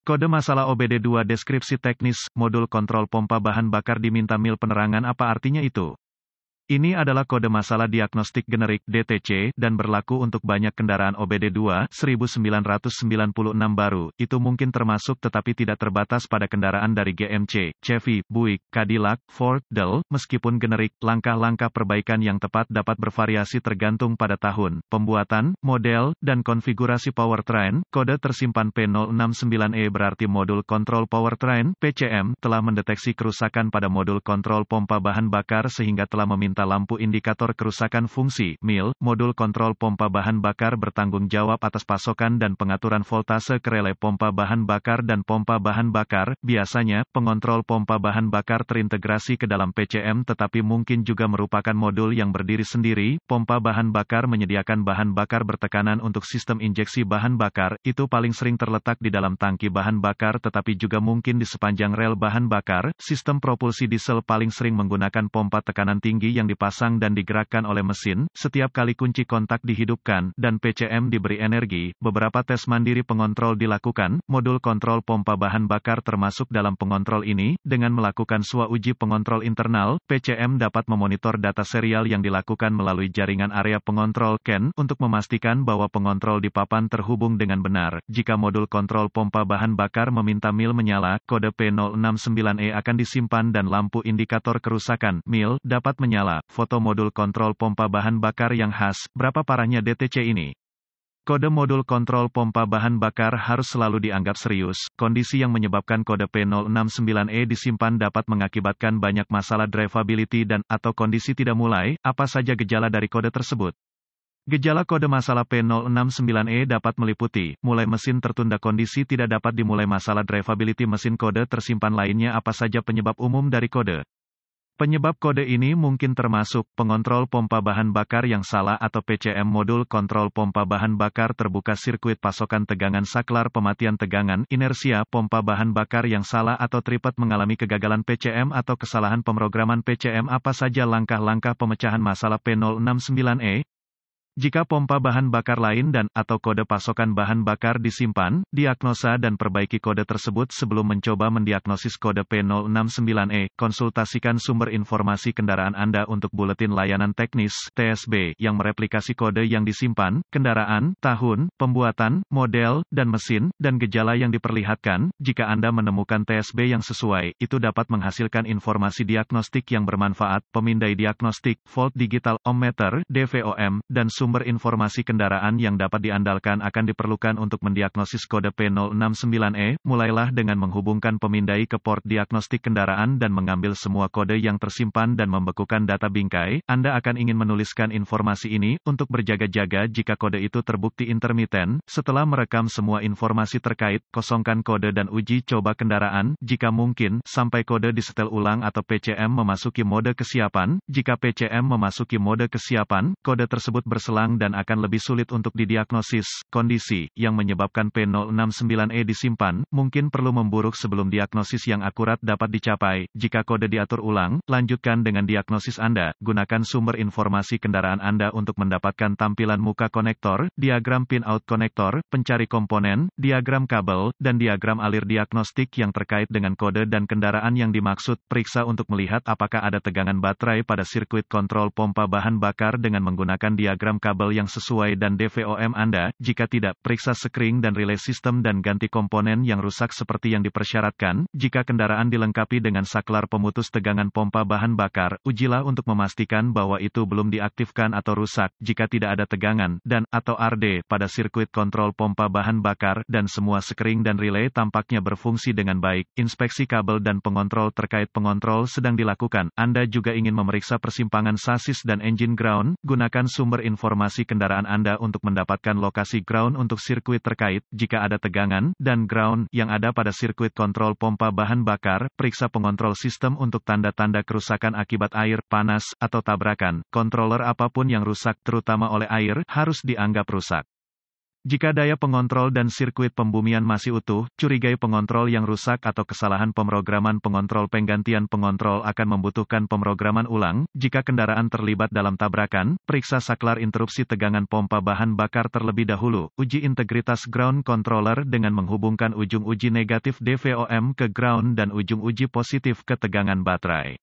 Kode masalah OBD2 deskripsi teknis, modul kontrol pompa bahan bakar diminta mil penerangan apa artinya itu? Ini adalah kode masalah diagnostik generik (DTC) dan berlaku untuk banyak kendaraan OBD2 1996 baru. Itu mungkin termasuk tetapi tidak terbatas pada kendaraan dari GMC, Chevy, Buick, Cadillac, Ford, Dell. Meskipun generik, langkah-langkah perbaikan yang tepat dapat bervariasi tergantung pada tahun, pembuatan, model, dan konfigurasi powertrain. Kode tersimpan P069E berarti modul kontrol powertrain (PCM) telah mendeteksi kerusakan pada modul kontrol pompa bahan bakar sehingga telah meminta lampu indikator kerusakan fungsi (MIL). Modul kontrol pompa bahan bakar bertanggung jawab atas pasokan dan pengaturan voltase ke relay pompa bahan bakar dan pompa bahan bakar. Biasanya, pengontrol pompa bahan bakar terintegrasi ke dalam PCM tetapi mungkin juga merupakan modul yang berdiri sendiri. Pompa bahan bakar menyediakan bahan bakar bertekanan untuk sistem injeksi bahan bakar. Itu paling sering terletak di dalam tangki bahan bakar tetapi juga mungkin di sepanjang rel bahan bakar. Sistem propulsi diesel paling sering menggunakan pompa tekanan tinggi yang dipasang dan digerakkan oleh mesin. Setiap kali kunci kontak dihidupkan dan PCM diberi energi, beberapa tes mandiri pengontrol dilakukan. Modul kontrol pompa bahan bakar termasuk dalam pengontrol ini. Dengan melakukan SWA uji pengontrol internal, PCM dapat memonitor data serial yang dilakukan melalui jaringan area pengontrol (CAN) untuk memastikan bahwa pengontrol di papan terhubung dengan benar. Jika modul kontrol pompa bahan bakar meminta MIL menyala, kode P069E akan disimpan dan lampu indikator kerusakan (MIL) dapat menyala. Foto modul kontrol pompa bahan bakar yang khas. Berapa parahnya DTC ini? Kode modul kontrol pompa bahan bakar harus selalu dianggap serius. Kondisi yang menyebabkan kode P069E disimpan dapat mengakibatkan banyak masalah drivability dan atau kondisi tidak mulai. Apa saja gejala dari kode tersebut? Gejala kode masalah P069E dapat meliputi, mulai mesin tertunda, kondisi tidak dapat dimulai, masalah drivability mesin. Kode tersimpan lainnya. Apa saja penyebab umum dari kode? Penyebab kode ini mungkin termasuk pengontrol pompa bahan bakar yang salah atau PCM, modul kontrol pompa bahan bakar terbuka, sirkuit pasokan tegangan saklar, pematian tegangan, inersia, pompa bahan bakar yang salah atau triplet mengalami kegagalan PCM atau kesalahan pemrograman PCM. Apa saja langkah-langkah pemecahan masalah P069E? Jika pompa bahan bakar lain dan atau kode pasokan bahan bakar disimpan, diagnosa dan perbaiki kode tersebut sebelum mencoba mendiagnosis kode P069E. Konsultasikan sumber informasi kendaraan Anda untuk buletin layanan teknis (TSB) yang mereplikasi kode yang disimpan, kendaraan, tahun, pembuatan, model, dan mesin, dan gejala yang diperlihatkan. Jika Anda menemukan TSB yang sesuai, itu dapat menghasilkan informasi diagnostik yang bermanfaat. Pemindai diagnostik, volt digital, ohmmeter, DVOM, dan sumber informasi kendaraan yang dapat diandalkan akan diperlukan untuk mendiagnosis kode P069E. Mulailah dengan menghubungkan pemindai ke port diagnostik kendaraan dan mengambil semua kode yang tersimpan dan membekukan data bingkai. Anda akan ingin menuliskan informasi ini untuk berjaga-jaga jika kode itu terbukti intermiten. Setelah merekam semua informasi terkait, kosongkan kode dan uji coba kendaraan. Jika mungkin, sampai kode disetel ulang atau PCM memasuki mode kesiapan. Jika PCM memasuki mode kesiapan, kode tersebut berselang dan akan lebih sulit untuk didiagnosis. Kondisi yang menyebabkan P069E disimpan mungkin perlu memburuk sebelum diagnosis yang akurat dapat dicapai. Jika kode diatur ulang, lanjutkan dengan diagnosis Anda. Gunakan sumber informasi kendaraan Anda untuk mendapatkan tampilan muka konektor, diagram pin-out konektor, pencari komponen, diagram kabel, dan diagram alir diagnostik yang terkait dengan kode dan kendaraan yang dimaksud. Periksa untuk melihat apakah ada tegangan baterai pada sirkuit kontrol pompa bahan bakar dengan menggunakan diagram kabel yang sesuai dan DVOM Anda. Jika tidak, periksa sekring dan relay sistem dan ganti komponen yang rusak seperti yang dipersyaratkan. Jika kendaraan dilengkapi dengan saklar pemutus tegangan pompa bahan bakar, ujilah untuk memastikan bahwa itu belum diaktifkan atau rusak. Jika tidak ada tegangan dan atau RD pada sirkuit kontrol pompa bahan bakar dan semua sekring dan relay tampaknya berfungsi dengan baik, inspeksi kabel dan pengontrol terkait pengontrol sedang dilakukan. Anda juga ingin memeriksa persimpangan sasis dan engine ground. Gunakan sumber informasi kendaraan Anda untuk mendapatkan lokasi ground untuk sirkuit terkait. Jika ada tegangan dan ground yang ada pada sirkuit kontrol pompa bahan bakar, periksa pengontrol sistem untuk tanda-tanda kerusakan akibat air, panas, atau tabrakan. Controller apapun yang rusak, terutama oleh air, harus dianggap rusak. Jika daya pengontrol dan sirkuit pembumian masih utuh, curigai pengontrol yang rusak atau kesalahan pemrograman pengontrol. Penggantian pengontrol akan membutuhkan pemrograman ulang. Jika kendaraan terlibat dalam tabrakan, periksa saklar interupsi tegangan pompa bahan bakar terlebih dahulu. Uji integritas ground controller dengan menghubungkan ujung uji negatif DVOM ke ground dan ujung uji positif ke tegangan baterai.